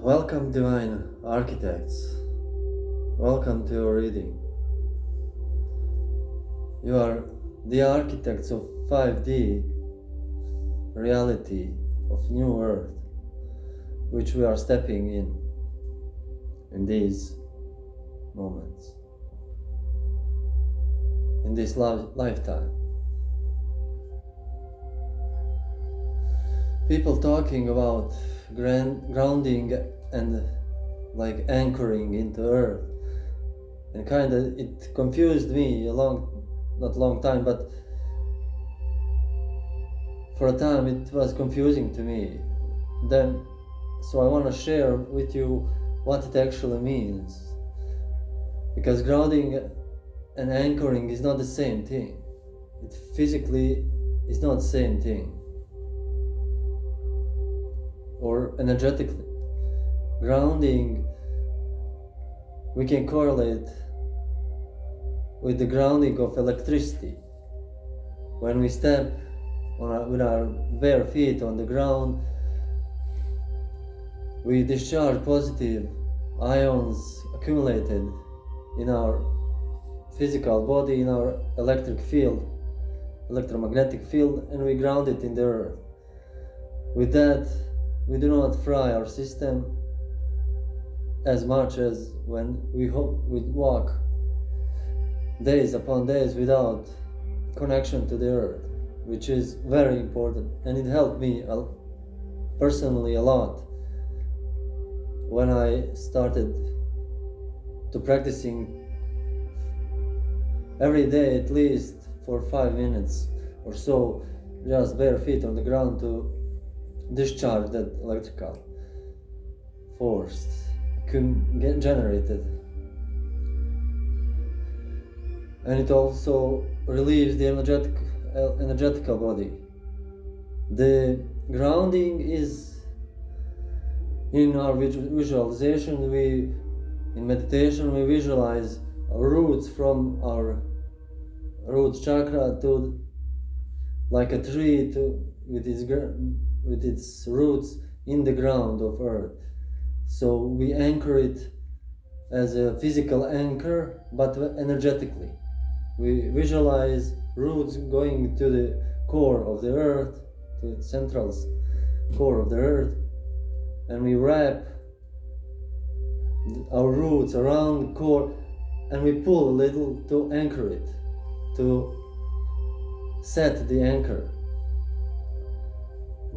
Welcome, divine architects. Welcome to your reading. You are the architects of 5D reality of new Earth, which we are stepping in these moments, in this lifetime. People talking about grounding and like anchoring into Earth, and kinda it confused me not long time, but for a time it was confusing to me. So I want to share with you what it actually means, because grounding and anchoring is not the same thing. It physically is not the same thing, or energetically. Grounding, we can correlate with the grounding of electricity. When we step with our bare feet on the ground, we discharge positive ions accumulated in our physical body, in our electromagnetic field, and we ground it in the earth. With that, we do not fry our system as much as when we walk days upon days without connection to the earth, which is very important, and it helped me personally a lot when I started to practicing every day at least for 5 minutes or so, just bare feet on the ground to discharge that electrical force generated. And it also relieves the energetical body. The grounding is in our visualization. In meditation, we visualize our roots from our root chakra to like a tree with its roots in the ground of earth. So we anchor it as a physical anchor, but energetically. We visualize roots going to the core of the earth, to the central core of the earth, and we wrap our roots around the core, and we pull a little to anchor it, to set the anchor.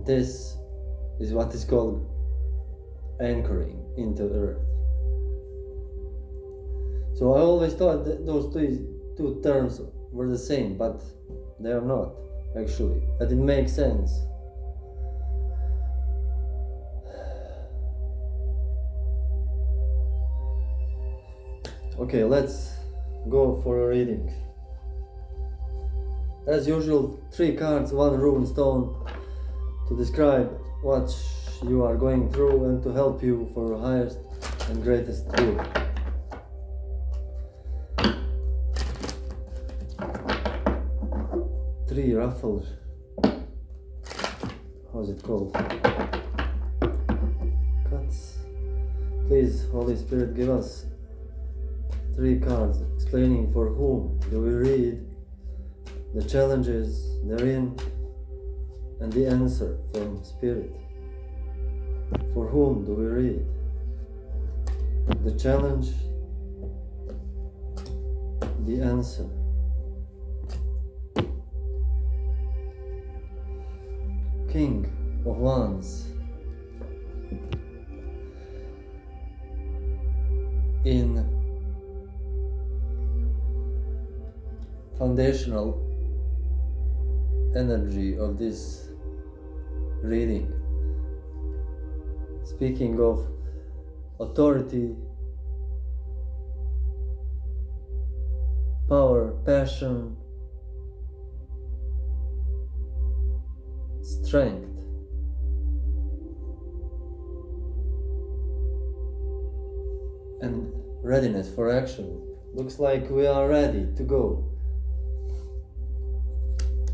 This is what is called anchoring into earth. So I always thought that those two terms were the same, but they are not actually. But it makes sense. Okay, let's go for a reading. As usual, 3 cards, 1 rune stone to describe what you are going through and to help you for your highest and greatest good. Three Rapha'el. How's it called? Cuts. Please, Holy Spirit, give us 3 cards explaining for whom do we read, the challenges therein, and the answer from Spirit. For whom do we read? The challenge, the answer. King of Wands. In foundational energy of this reading, speaking of authority, power, passion, strength, and readiness for action. Looks like we are ready to go.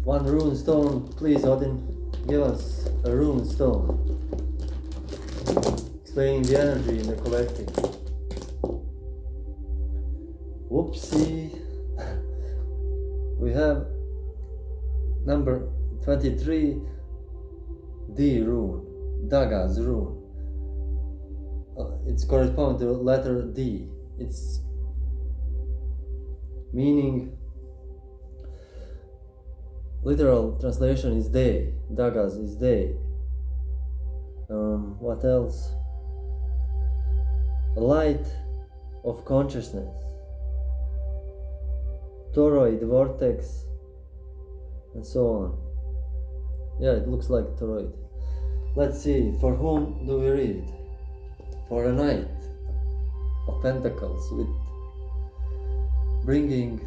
1 rune stone, please, Odin, give us a rune stone explaining the energy in the collective. Whoopsie. We have number 23, D rune, Daga's rune. It's corresponding to letter D. Its meaning, literal translation is day. Daga's is day. What else? A light of consciousness. Toroid vortex, and so on. Yeah, it looks like toroid. Let's see, for whom do we read? For a Knight of Pentacles, with bringing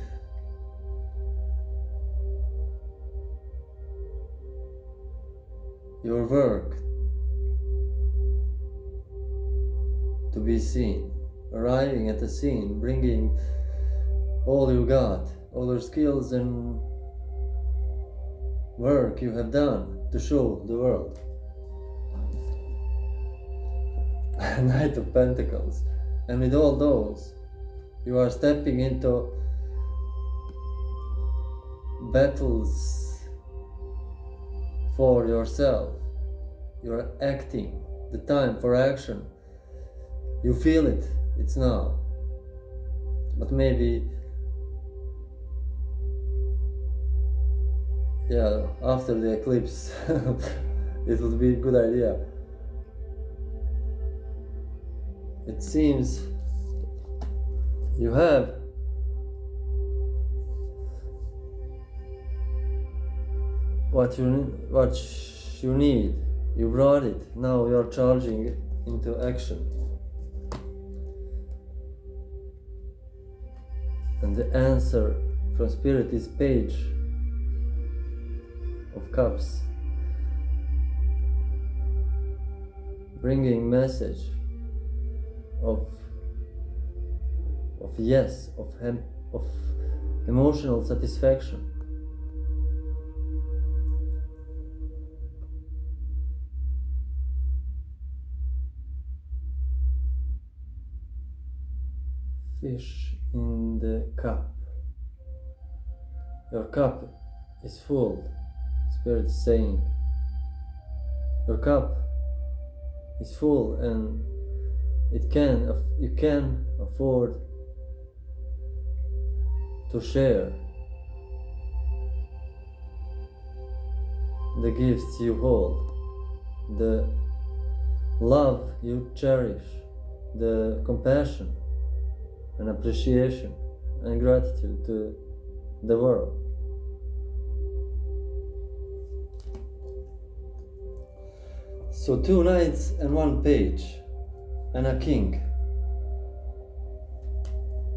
your work to be seen, arriving at the scene, bringing all you got, all your skills and work you have done to show the world. Knight of Pentacles. And with all those, you are stepping into battles for yourself. You are acting. The time for action. You feel it. It's now. But maybe, yeah, after the eclipse, it would be a good idea. It seems you have what you need. You brought it. Now you are charging it into action. And the answer from Spirit is Page of Cups, bringing message of yes, of emotional satisfaction. Fish in the cup. Your cup is full. Spirit is saying, your cup is full, and you can afford to share the gifts you hold, the love you cherish, the compassion and appreciation and gratitude to the world. So 2 knights and 1 page and a king.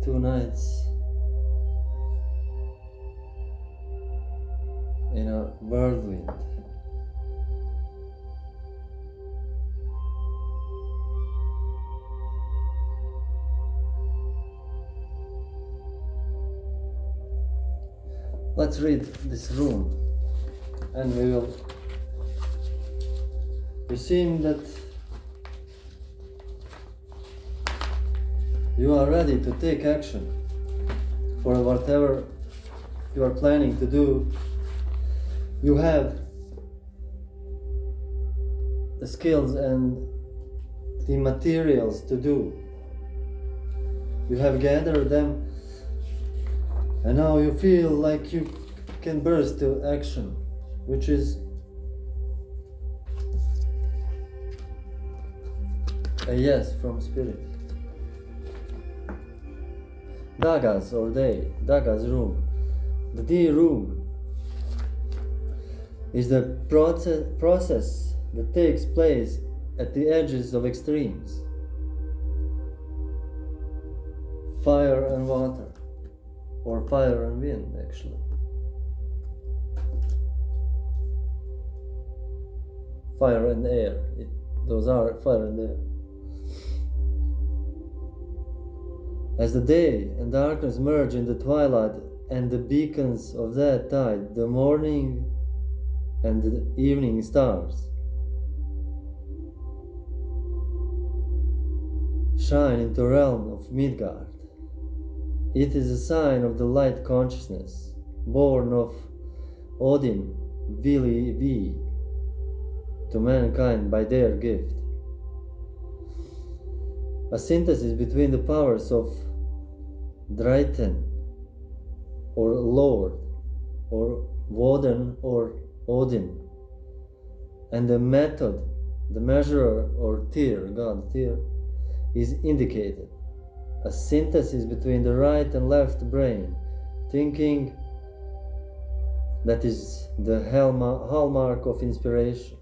2 knights in a whirlwind. Let's read this rune, and we will. You seem that you are ready to take action for whatever you are planning to do. You have the skills and the materials to do. You have gathered them, and now you feel like you can burst to action, which is a yes from Spirit. Dagas or day, Dagas room. The D room is the process that takes place at the edges of extremes. Fire and water, or fire and wind actually. Fire and air, those are fire and air. As the day and darkness merge in the twilight and the beacons of that tide, the morning and the evening stars, shine into the realm of Midgard. It is a sign of the light consciousness, born of Odin, Vili V, to mankind by their gift. A synthesis between the powers of Draitan, or Lord, or Woden, or Odin, and the method, the measurer, or Tyr, God Tyr, is indicated. A synthesis between the right and left brain, thinking that is the hallmark of inspiration.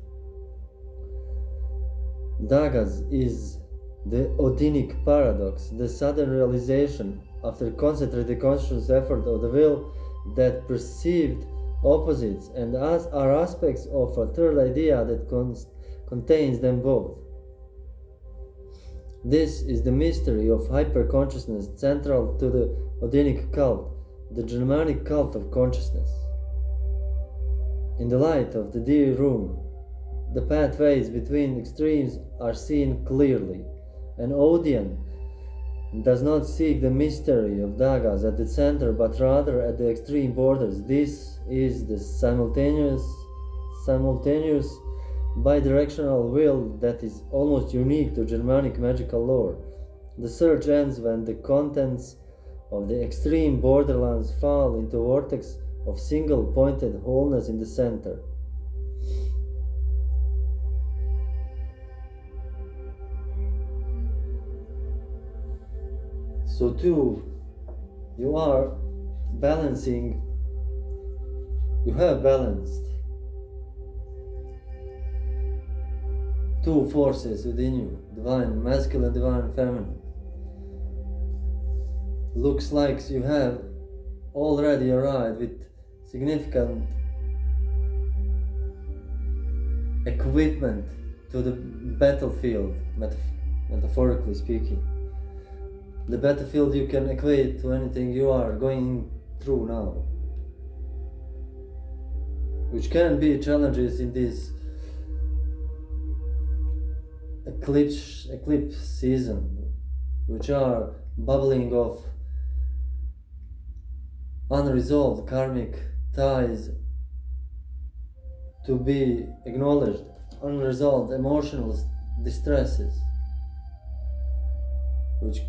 Dagas is the Odinic paradox, the sudden realization after concentrated conscious effort of the will that perceived opposites and are aspects of a third idea that contains them both. This is the mystery of hyperconsciousness central to the Odinic cult, the Germanic cult of consciousness. In the light of the dear room, the pathways between extremes are seen clearly, and Odin does not seek the mystery of Dagas at the center, but rather at the extreme borders. This is the simultaneous bidirectional will that is almost unique to Germanic magical lore. The search ends when the contents of the extreme borderlands fall into a vortex of single-pointed wholeness in the center. So too, you have balanced two forces within you, divine masculine, divine feminine. Looks like you have already arrived with significant equipment to the battlefield, metaphorically speaking. The battlefield you can equate to anything you are going through now, which can be challenges in this eclipse season, which are bubbling of unresolved karmic ties to be acknowledged, unresolved emotional distresses, which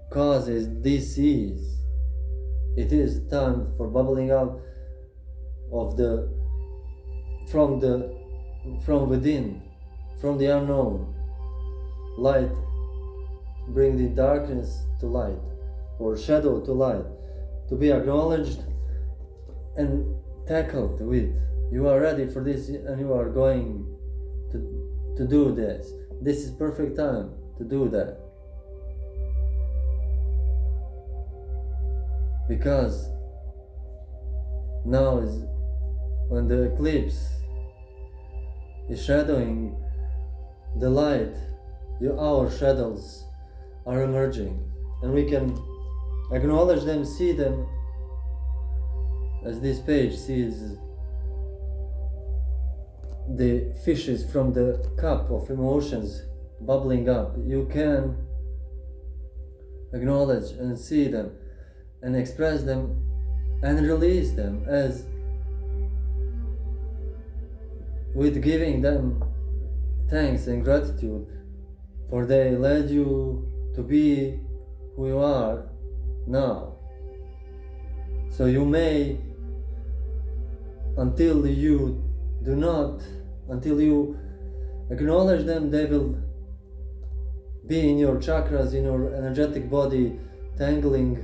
causes disease. It is time for bubbling out of from within, from the unknown. Light, bring the darkness to light, or shadow to light, to be acknowledged and tackled with. You are ready for this, and you are going to do this. This is perfect time to do that. Because now is when the eclipse is shadowing the light, our shadows are emerging, and we can acknowledge them, see them, as this page sees the fishes from the cup of emotions bubbling up. You can acknowledge and see them and express them and release them as with giving them thanks and gratitude for they led you to be who you are now. So you may, until you acknowledge them, they will be in your chakras, in your energetic body, tangling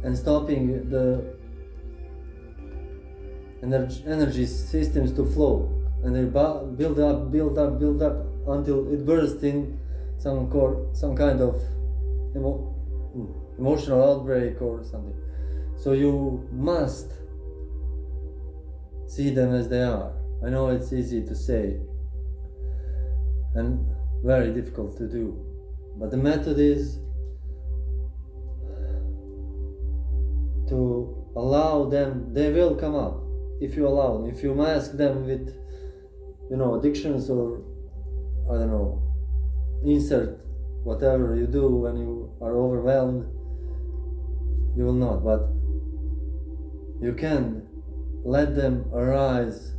and stopping the energy systems to flow, and they build up until it bursts in some kind of emotional outbreak or something. So you must see them as they are. I know it's easy to say and very difficult to do, but the method is to allow them. They will come up if you allow them. If you mask them with addictions, or I don't know, insert whatever you do when you are overwhelmed, you will not, but you can let them arise,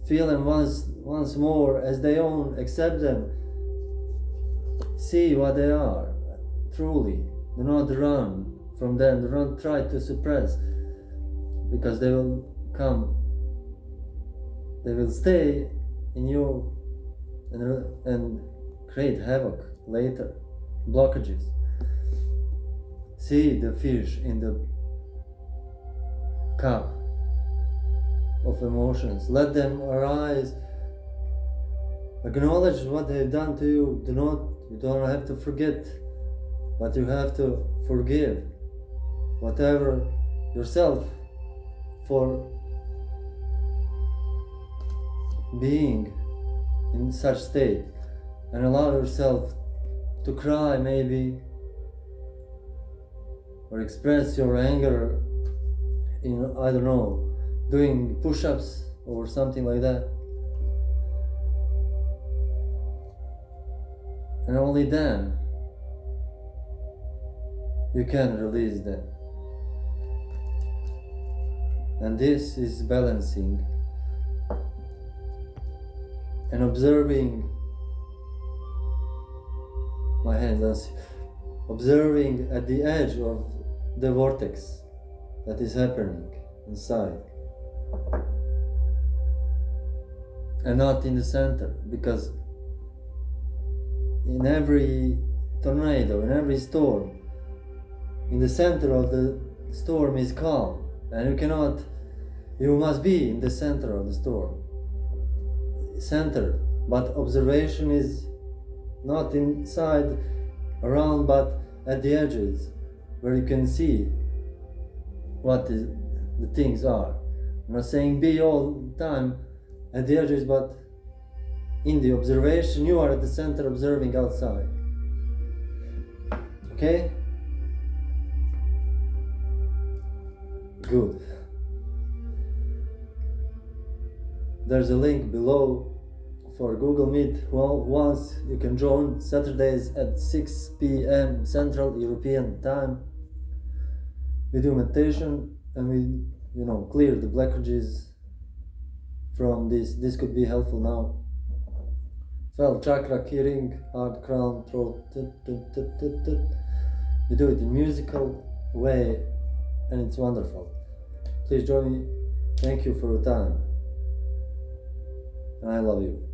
feel them once more as they own, accept them, see what they are truly. Do not run from them, do not try to suppress, because they will come, they will stay in you and create havoc later, blockages. See the fish in the cup of emotions, let them arise, acknowledge what they've done to you. You don't have to forget, but you have to forgive whatever yourself for being in such state, and allow yourself to cry maybe, or express your anger in, I don't know, doing push-ups or something like that. And only then you can release them. And this is balancing and observing my hands, observing at the edge of the vortex that is happening inside, and not in the center, because in every tornado, in every storm, in the center of the storm is calm, and you must be in the center of the storm, centered, but observation is not inside, around, but at the edges, where you can see what the things are. I'm not saying be all the time at the edges, but in the observation, you are at the center observing outside. Okay? Good. There's a link below for Google Meet. Once you can join Saturdays at 6 p.m. Central European Time. We do meditation and we, clear the blockages from this. This could be helpful now. Well, chakra, key ring, heart, crown, throat. We do it in musical way, and it's wonderful. Please join me. Thank you for your time. And I love you.